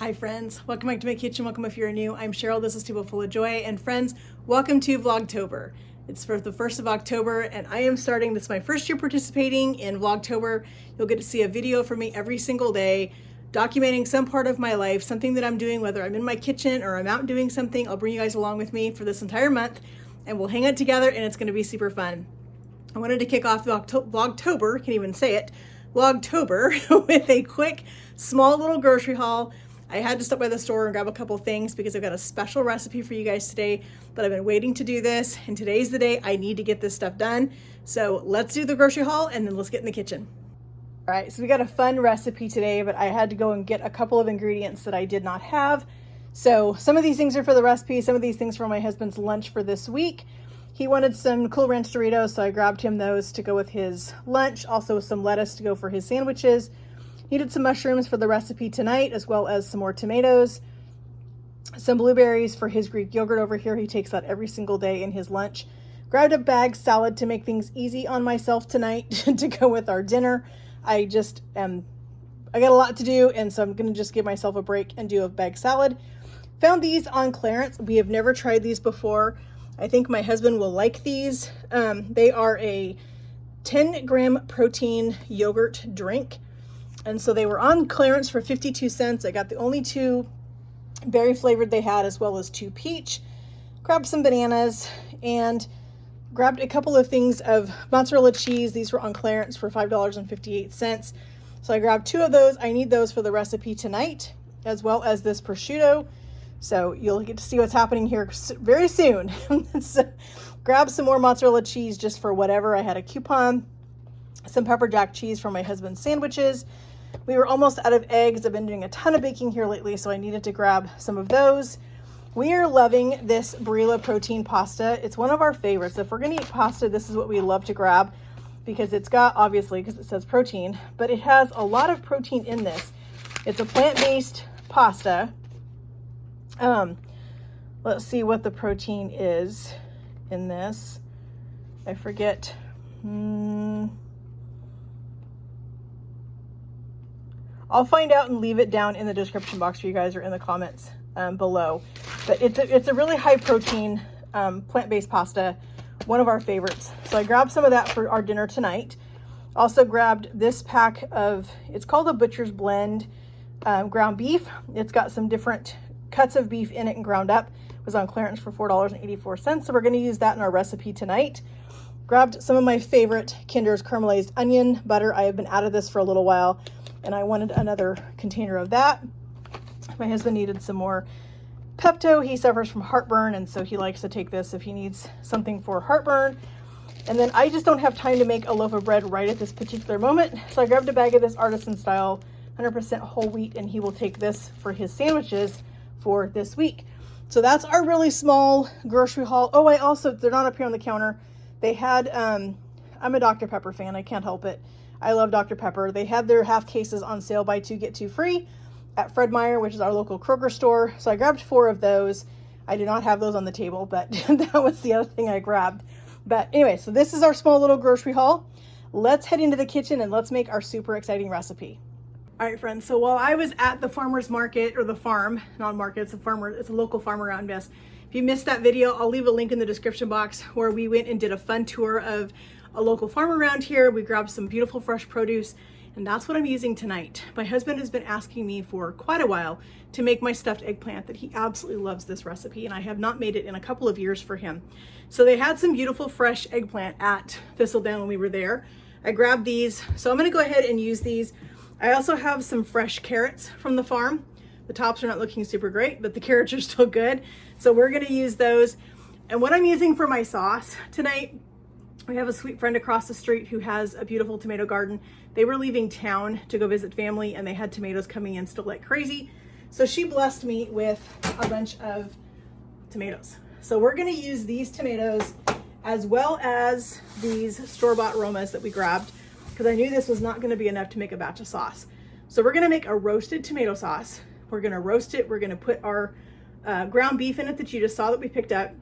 Hi friends, welcome back to my kitchen. Welcome if you're new. I'm Cheryl, this is Table Full of Joy, and friends, welcome to Vlogtober. It's for the 1st of October, and I am starting, this is my first year participating in Vlogtober. You'll get to see a video from me every single day, documenting some part of my life, something that I'm doing, whether I'm in my kitchen or I'm out doing something. I'll bring you guys along with me for this entire month, and we'll hang out together, and it's gonna be super fun. I wanted to kick off Vlogtober, can't even say it, Vlogtober with a quick, small little grocery haul. I had to stop by the store and grab a couple things because I've got a special recipe for you guys today that I've been waiting to do this, and today's the day I need to get this stuff done. So let's do the grocery haul and then let's get in the kitchen. All right, so we got a fun recipe today, but I had to go and get a couple of ingredients that I did not have. So some of these things are for the recipe, some of these things for my husband's lunch for this week. He wanted some Cool Ranch Doritos, so I grabbed him those to go with his lunch. Also some lettuce to go for his sandwiches. Needed some mushrooms for the recipe tonight, as well as some more tomatoes. Some blueberries for his Greek yogurt over here. He takes that every single day in his lunch. Grabbed a bag salad to make things easy on myself tonight to go with our dinner. I got a lot to do, and so I'm gonna just give myself a break and do a bag salad. Found these on clearance. We have never tried these before. I think my husband will like these. They are a 10-gram protein yogurt drink. And so they were on clearance for 52 cents. I got the only 2 berry flavored they had, as well as 2 peach. Grabbed some bananas and grabbed a couple of things of mozzarella cheese. These were on clearance for $5.58. So I grabbed 2 of those. I need those for the recipe tonight, as well as this prosciutto. So you'll get to see what's happening here very soon. So grab some more mozzarella cheese just for whatever. I had a coupon, some pepper jack cheese for my husband's sandwiches. We were almost out of eggs. I've been doing a ton of baking here lately, so I needed to grab some of those. We are loving this Barilla protein pasta. It's one of our favorites. If we're gonna eat pasta, this is what we love to grab, because it's got, obviously, because it says protein, but it has a lot of protein in this. It's a plant-based pasta. Let's see what the protein is in this. I forget. I'll find out and leave it down in the description box for you guys, or in the comments below. But it's a really high protein plant-based pasta, one of our favorites. So I grabbed some of that for our dinner tonight. Also grabbed this pack of, it's called a Butcher's Blend ground beef. It's got some different cuts of beef in it and ground up. It was on clearance for $4.84. So we're going to use that in our recipe tonight. Grabbed some of my favorite Kinder's caramelized onion butter. I have been out of this for a little while, and I wanted another container of that. My husband needed some more Pepto. He suffers from heartburn, and so he likes to take this if he needs something for heartburn. And then I just don't have time to make a loaf of bread right at this particular moment, so I grabbed a bag of this artisan style 100% whole wheat, and he will take this for his sandwiches for this week. So that's our really small grocery haul. Oh, they're not up here on the counter. They had, I'm a Dr. Pepper fan, I can't help it. I love Dr. Pepper. They had their half cases on sale, buy 2, get 2 free at Fred Meyer, which is our local Kroger store. So I grabbed 4 of those. I do not have those on the table, but that was the other thing I grabbed. But anyway, so this is our small little grocery haul. Let's head into the kitchen and let's make our super exciting recipe. All right, friends, so while I was at the farmer's market, or the farm, not market, it's a local farm around us. If you missed that video, I'll leave a link in the description box where we went and did a fun tour of a local farm around here. We grabbed some beautiful fresh produce, and that's what I'm using tonight. My husband has been asking me for quite a while to make my stuffed eggplant, that he absolutely loves this recipe, and I have not made it in a couple of years for him. So they had some beautiful fresh eggplant at Thistledown when we were there. I grabbed these, so I'm gonna go ahead and use these. I also have some fresh carrots from the farm. The tops are not looking super great, but the carrots are still good. So we're gonna use those. And what I'm using for my sauce tonight, we have a sweet friend across the street who has a beautiful tomato garden. They were leaving town to go visit family, and they had tomatoes coming in still like crazy. So she blessed me with a bunch of tomatoes. So we're gonna use these tomatoes as well as these store-bought Romas that we grabbed, because I knew this was not gonna be enough to make a batch of sauce. So we're gonna make a roasted tomato sauce. We're gonna roast it. We're gonna put our ground beef in it that you just saw that we picked up.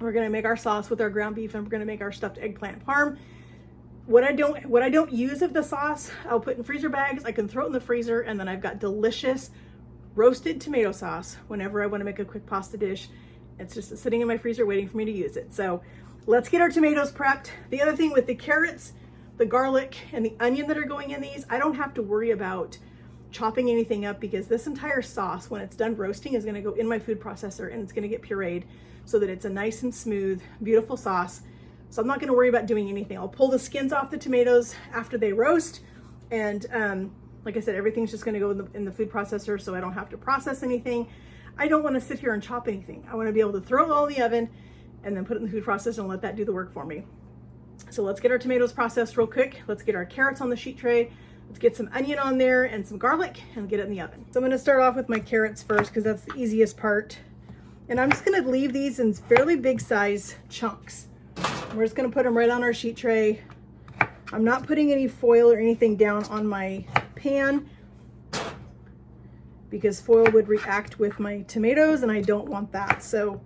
We're gonna make our sauce with our ground beef, and we're gonna make our stuffed eggplant parm. What I don't use of the sauce, I'll put in freezer bags. I can throw it in the freezer, and then I've got delicious roasted tomato sauce whenever I want to make a quick pasta dish. It's just sitting in my freezer waiting for me to use it. So let's get our tomatoes prepped. The other thing with the carrots, the garlic, and the onion that are going in these, I don't have to worry about chopping anything up because this entire sauce, when it's done roasting, is going to go in my food processor and it's going to get pureed so that it's a nice and smooth, beautiful sauce. So I'm not going to worry about doing anything. I'll pull the skins off the tomatoes after they roast, and like I said, everything's just going to go in the food processor, so I don't have to process anything. I don't want to sit here and chop anything. I want to be able to throw it all in the oven and then put it in the food processor and let that do the work for me. So let's get our tomatoes processed real quick. Let's get our carrots on the sheet tray. Let's get some onion on there and some garlic and get it in the oven. So I'm going to start off with my carrots first because that's the easiest part. And I'm just going to leave these in fairly big size chunks. We're just going to put them right on our sheet tray. I'm not putting any foil or anything down on my pan because foil would react with my tomatoes and I don't want that. So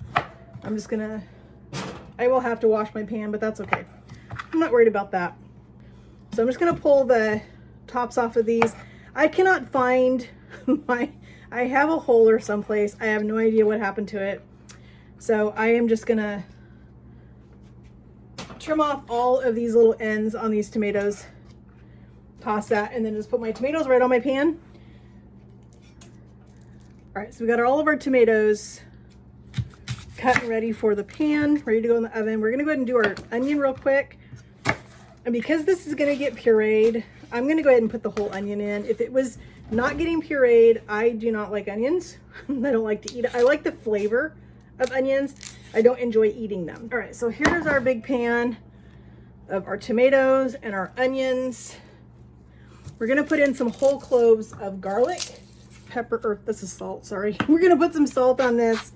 I'm just gonna, I will have to wash my pan, but that's okay. I'm not worried about that. So I'm just gonna pull the tops off of these. I cannot find I have a holder someplace. I have no idea what happened to it. So I am just gonna trim off all of these little ends on these tomatoes, toss that, and then just put my tomatoes right on my pan. All right, so we got all of our tomatoes cut and ready for the pan, ready to go in the oven. We're gonna go ahead and do our onion real quick. And because this is gonna get pureed, I'm gonna go ahead and put the whole onion in. If it was not getting pureed, I do not like onions. I don't like to eat it. I like the flavor of onions. I don't enjoy eating them. All right, so here's our big pan of our tomatoes and our onions. We're gonna put in some whole cloves of garlic, pepper, or this is salt, sorry. We're gonna put some salt on this.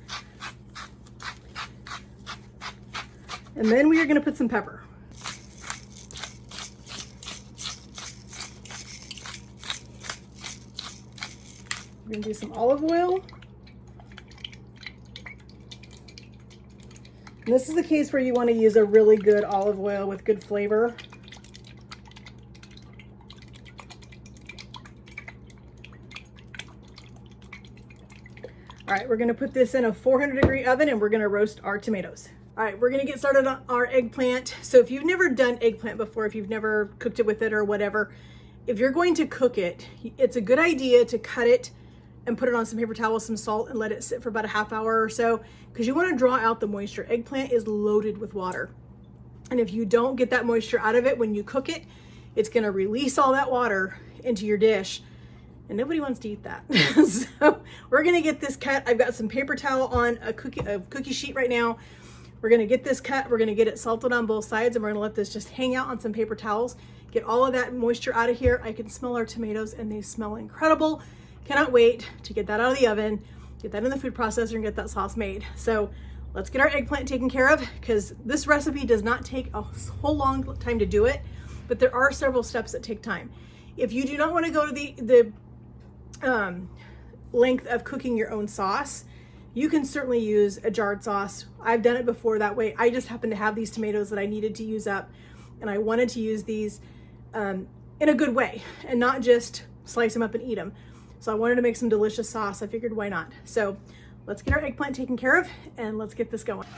And then we are gonna put some pepper. We're gonna do some olive oil. And this is the case where you want to use a really good olive oil with good flavor. All right, we're gonna put this in a 400-degree oven and we're gonna roast our tomatoes. All right, we're gonna get started on our eggplant. So if you've never done eggplant before, if you've never cooked it with it or whatever, if you're going to cook it, it's a good idea to cut it and put it on some paper towel, some salt, and let it sit for about a half hour or so, because you want to draw out the moisture. Eggplant is loaded with water. And if you don't get that moisture out of it when you cook it, it's going to release all that water into your dish. And nobody wants to eat that. So we're going to get this cut. I've got some paper towel on a cookie sheet right now. We're going to get this cut. We're going to get it salted on both sides, and we're going to let this just hang out on some paper towels. Get all of that moisture out of here. I can smell our tomatoes and they smell incredible. Cannot wait to get that out of the oven, get that in the food processor, and get that sauce made. So let's get our eggplant taken care of, because this recipe does not take a whole long time to do it, but there are several steps that take time. If you do not want to go to the length of cooking your own sauce, you can certainly use a jarred sauce. I've done it before that way. I just happened to have these tomatoes that I needed to use up, and I wanted to use these in a good way and not just slice them up and eat them. So I wanted to make some delicious sauce. I figured, why not? So let's get our eggplant taken care of and let's get this going.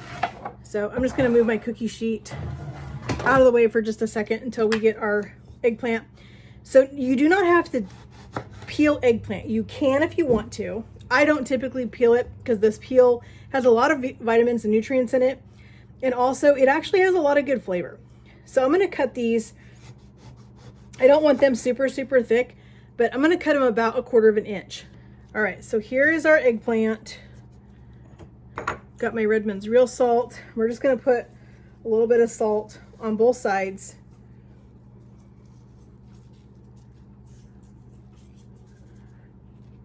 So I'm just gonna move my cookie sheet out of the way for just a second until we get our eggplant. So you do not have to peel eggplant. You can if you want to. I don't typically peel it because this peel has a lot of vitamins and nutrients in it. And also it actually has a lot of good flavor. So I'm gonna cut these. I don't want them super, super thick, but I'm gonna cut them about 1/4 inch. All right, so here is our eggplant. Got my Redmond's real salt. We're just gonna put a little bit of salt on both sides.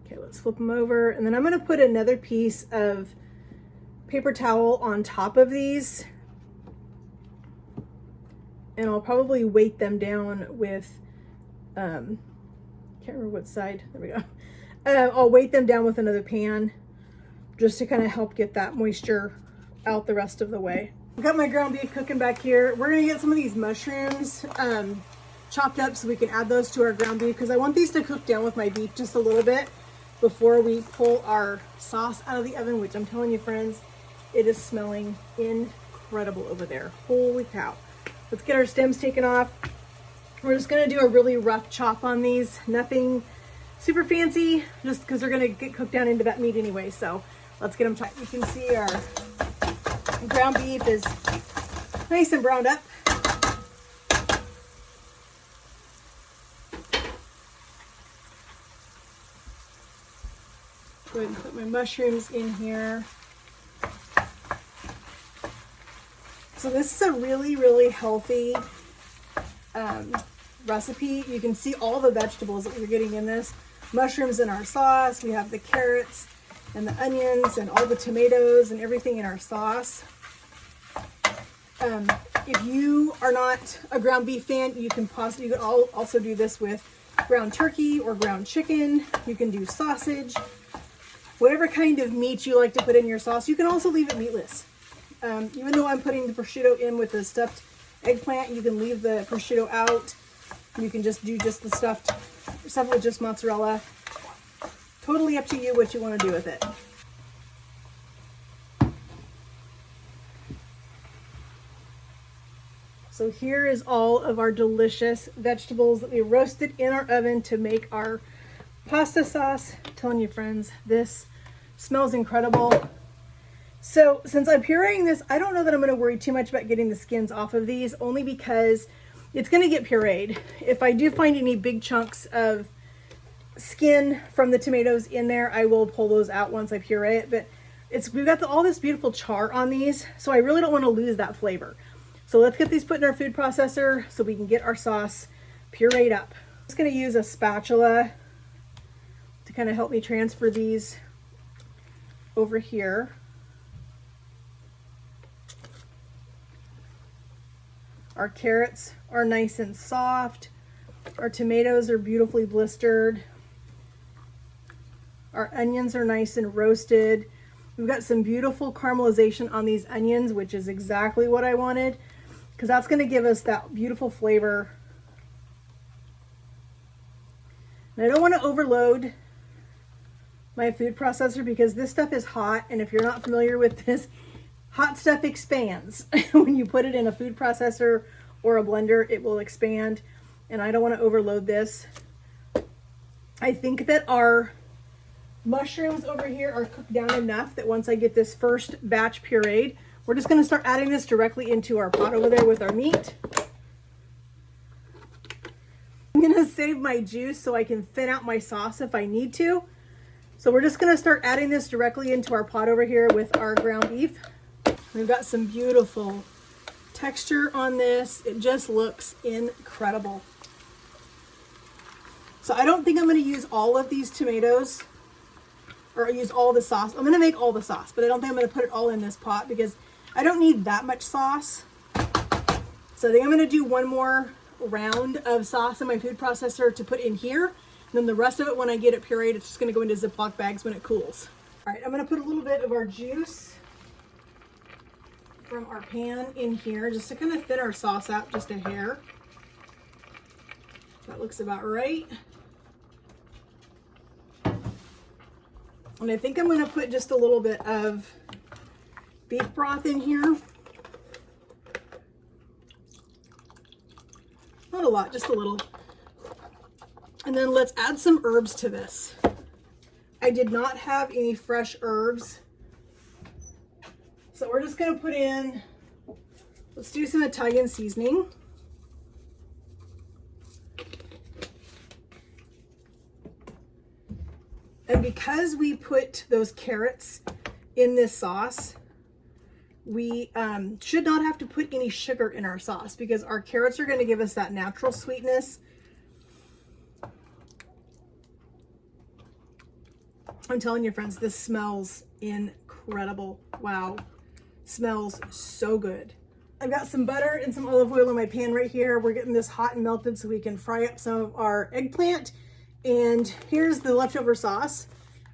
Okay, let's flip them over. And then I'm gonna put another piece of paper towel on top of these. And I'll probably weight them down with, can't remember what side, there we go. I'll weight them down with another pan just to kind of help get that moisture out the rest of the way. I've got my ground beef cooking back here. We're gonna get some of these mushrooms chopped up so we can add those to our ground beef, because I want these to cook down with my beef just a little bit. before we pull our sauce out of the oven, which I'm telling you friends, it is smelling incredible over there. Holy cow. Let's get our stems taken off. We're just gonna do a really rough chop on these. Nothing super fancy, just because they're gonna get cooked down into that meat anyway. So let's get them chopped. You can see our ground beef is nice and browned up. Go ahead and put my mushrooms in here. So this is a really, really healthy recipe. You can see all the vegetables that we're getting in this. Mushrooms in our sauce. We have the carrots and the onions and all the tomatoes and everything in our sauce. If you are not a ground beef fan, you can also do this with ground turkey or ground chicken. You can do sausage. Whatever kind of meat you like to put in your sauce. You can also leave it meatless. Even though I'm putting the prosciutto in with the stuffed eggplant, you can leave the prosciutto out. You can just do just the stuff with just mozzarella. Totally up to you what you want to do with it. So here is all of our delicious vegetables that we roasted in our oven to make our pasta sauce. I'm telling you friends, this smells incredible. So since I'm pureeing this, I don't know that I'm going to worry too much about getting the skins off of these, only because it's going to get pureed. If I do find any big chunks of skin from the tomatoes in there, I will pull those out once I puree it. But we've got all this beautiful char on these, so I really don't want to lose that flavor. So let's get these put in our food processor so we can get our sauce pureed up. I'm just going to use a spatula to kind of help me transfer these over here. Our carrots are nice and soft. Our tomatoes are beautifully blistered. Our onions are nice and roasted. We've got some beautiful caramelization on these onions, which is exactly what I wanted, because that's going to give us that beautiful flavor. And I don't want to overload my food processor because this stuff is hot, and if you're not familiar with this, hot stuff expands. When you put it in a food processor or a blender, it will expand, and I don't want to overload this. I think that our mushrooms over here are cooked down enough that once I get this first batch pureed, we're just going to start adding this directly into our pot over there with our meat. I'm going to save my juice so I can thin out my sauce if I need to. So we're just going to start adding this directly into our pot over here with our ground beef. We've got some beautiful texture on this. It just looks incredible. So I don't think I'm going to use all of these tomatoes or use all the sauce. I'm going to make all the sauce, but I don't think I'm going to put it all in this pot because I don't need that much sauce. So I think I'm going to do one more round of sauce in my food processor to put in here. And then the rest of it, when I get it pureed, it's just going to go into Ziploc bags when it cools. All right, I'm going to put a little bit of our juice from our pan in here just to kind of thin our sauce out just a hair. That looks about right. And I think I'm going to put just a little bit of beef broth in here. Not a lot, just a little. And then let's add some herbs to this. I did not have any fresh herbs. So we're just going to put in, let's do some Italian seasoning. And because we put those carrots in this sauce, we should not have to put any sugar in our sauce because our carrots are going to give us that natural sweetness. I'm telling you friends, this smells incredible. Wow, smells so good. I've got some butter and some olive oil in my pan right here. We're getting this hot and melted so we can fry up some of our eggplant. And here's the leftover sauce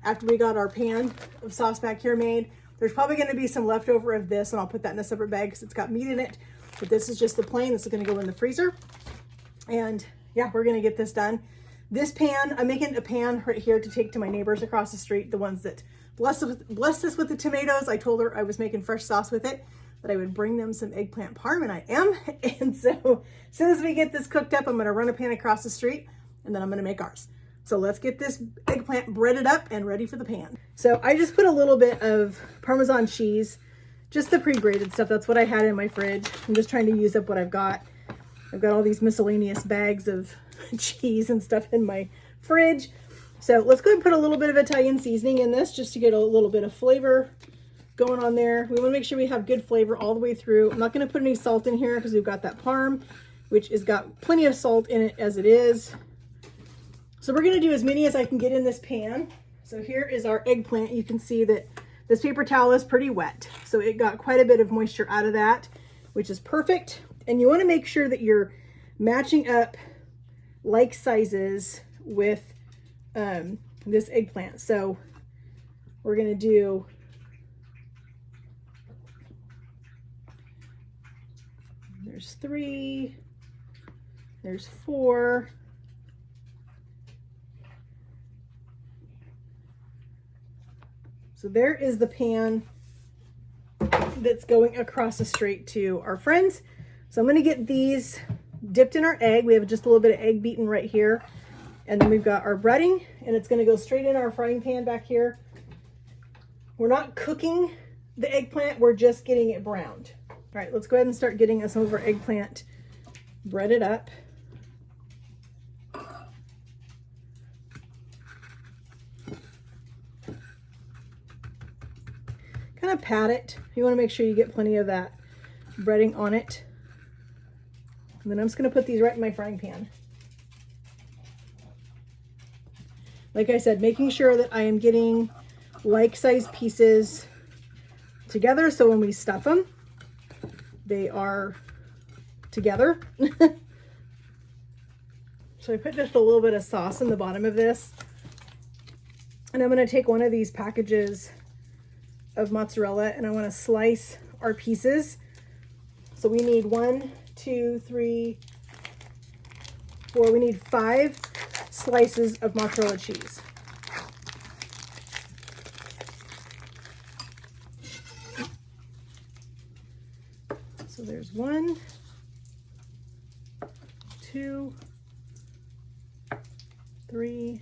after we got our pan of sauce back here made. There's probably going to be some leftover of this, and I'll put that in a separate bag because it's got meat in it. But this is just the plain. This is going to go in the freezer. And yeah, we're going to get this done. This pan, I'm making a pan right here to take to my neighbors across the street, the ones that blessed us with the tomatoes. I told her I was making fresh sauce with it, that I would bring them some eggplant parm, and I am. And so as soon as we get this cooked up, I'm gonna run a pan across the street, and then I'm gonna make ours. So let's get this eggplant breaded up and ready for the pan. So I just put a little bit of Parmesan cheese, just the pre-grated stuff. That's what I had in my fridge. I'm just trying to use up what I've got. I've got all these miscellaneous bags of cheese and stuff in my fridge. So let's go ahead and put a little bit of Italian seasoning in this just to get a little bit of flavor going on there. We want to make sure we have good flavor all the way through. I'm not going to put any salt in here because we've got that Parm, which has got plenty of salt in it as it is. So we're going to do as many as I can get in this pan. So here is our eggplant. You can see that this paper towel is pretty wet. So it got quite a bit of moisture out of that, which is perfect. And you want to make sure that you're matching up like sizes with this eggplant. So we're going to do there's 3, there's 4, so there is the pan that's going across the street to our friends. So I'm going to get these dipped in our egg. We have just a little bit of egg beaten right here, and then we've got our breading, and it's going to go straight in our frying pan back here. We're not cooking the eggplant, we're just getting it browned. All right, let's go ahead and start getting some of our eggplant breaded up. Kind of pat it. You want to make sure you get plenty of that breading on it. And then I'm just going to put these right in my frying pan. Like I said, making sure that I am getting like-sized pieces together, so when we stuff them, they are together. So I put just a little bit of sauce in the bottom of this, and I'm going to take one of these packages of mozzarella, and I want to slice our pieces. So we need 1, 2, 3, 4. We need 5 slices of mozzarella cheese. So there's 1, 2, 3,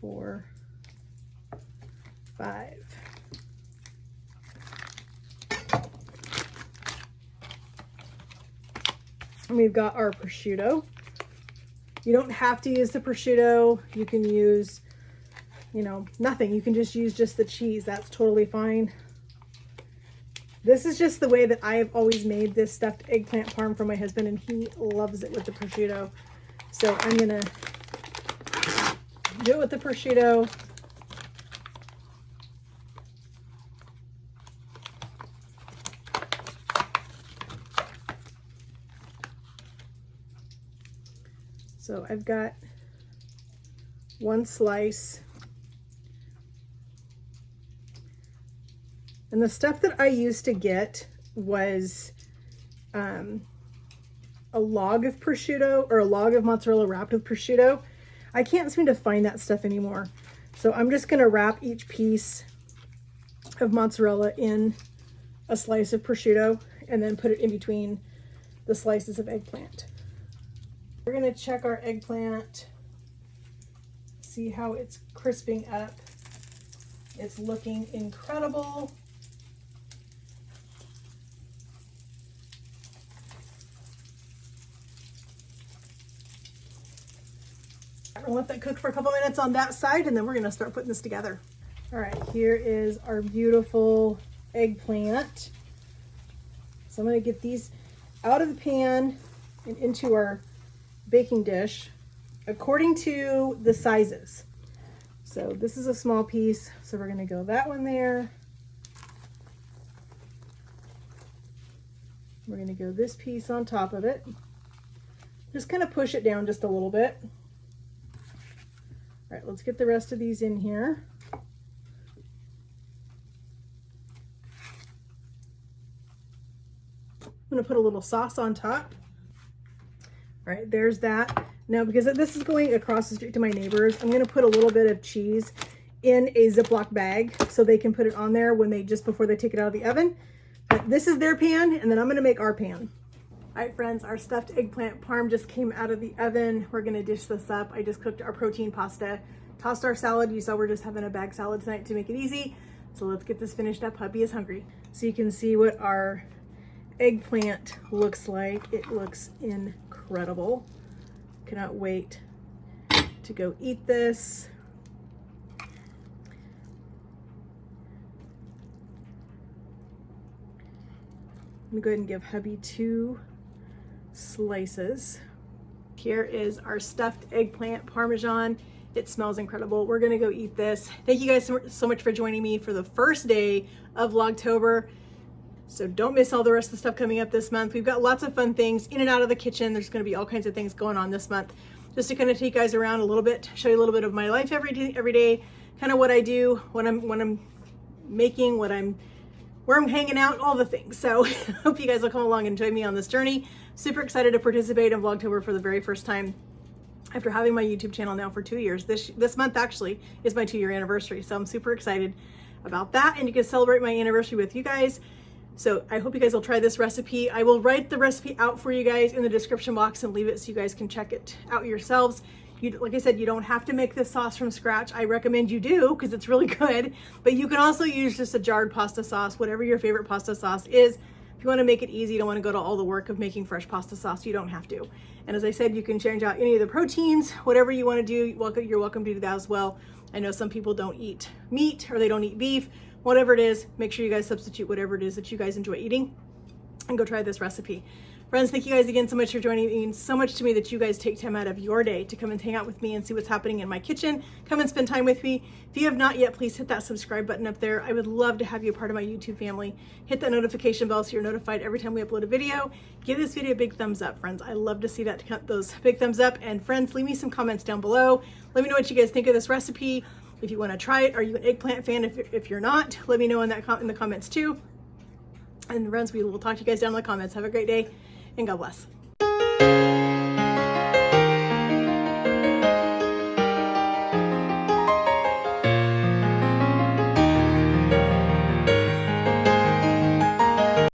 4, 5. And we've got our prosciutto. You don't have to use the prosciutto. You can use, you know, nothing. You can just use just the cheese. That's totally fine. This is just the way that I have always made this stuffed eggplant parm for my husband, and he loves it with the prosciutto. So I'm gonna do it with the prosciutto. So I've got 1 slice. And the stuff that I used to get was a log of prosciutto, or a log of mozzarella wrapped with prosciutto. I can't seem to find that stuff anymore. So I'm just going to wrap each piece of mozzarella in a slice of prosciutto and then put it in between the slices of eggplant. We're going to check our eggplant, see how it's crisping up. It's looking incredible. I'm gonna let that cook for a couple minutes on that side, and then we're gonna start putting this together. All right, here is our beautiful eggplant. So I'm gonna get these out of the pan and into our baking dish according to the sizes. So this is a small piece, so we're gonna go that one there. We're gonna go this piece on top of it. Just kind of push it down just a little bit. All right, let's get the rest of these in here. I'm gonna put a little sauce on top. All All right, there's that. Now, because this is going across the street to my neighbors, I'm gonna put a little bit of cheese in a Ziploc bag so they can put it on there when just before they take it out of the oven. But this is their pan, and then I'm gonna make our pan. All right, friends, our stuffed eggplant parm just came out of the oven. We're gonna dish this up. I just cooked our protein pasta, tossed our salad. You saw we're just having a bag salad tonight to make it easy. So let's get this finished up. Hubby is hungry. So you can see what our eggplant looks like. It looks incredible. Cannot wait to go eat this. I'm gonna go ahead and give hubby 2 slices. Here is our stuffed eggplant Parmesan. It smells incredible. We're gonna go eat this. Thank you guys so much for joining me for the first day of Vlogtober. So don't miss all the rest of the stuff coming up this month. We've got lots of fun things in and out of the kitchen. There's gonna be all kinds of things going on this month. Just to kind of take you guys around a little bit, show you a little bit of my life every day, kind of what I do, when I'm making, where I'm hanging out, all the things. So hope you guys will come along and join me on this journey. Super excited to participate in Vlogtober for the very first time after having my YouTube channel now for 2 years. This month actually is my 2-year anniversary. So I'm super excited about that, and you can celebrate my anniversary with you guys. So I hope you guys will try this recipe. I will write the recipe out for you guys in the description box and leave it so you guys can check it out yourselves. Like I said, you don't have to make this sauce from scratch. I recommend you do because it's really good, but you can also use just a jarred pasta sauce, whatever your favorite pasta sauce is. If you want to make it easy, you don't want to go to all the work of making fresh pasta sauce, you don't have to. And as I said, you can change out any of the proteins, whatever you want to do, you're welcome to do that as well. I know some people don't eat meat or they don't eat beef. Whatever it is, make sure you guys substitute whatever it is that you guys enjoy eating and go try this recipe. Friends, thank you guys again so much for joining me. It means so much to me that you guys take time out of your day to come and hang out with me and see what's happening in my kitchen. Come and spend time with me. If you have not yet, please hit that subscribe button up there. I would love to have you a part of my YouTube family. Hit that notification bell so you're notified every time we upload a video. Give this video a big thumbs up, friends. I love to see those big thumbs up. And friends, leave me some comments down below. Let me know what you guys think of this recipe. If you want to try it, are you an eggplant fan? If you're not, let me know in the comments too. And friends, we will talk to you guys down in the comments. Have a great day and God bless.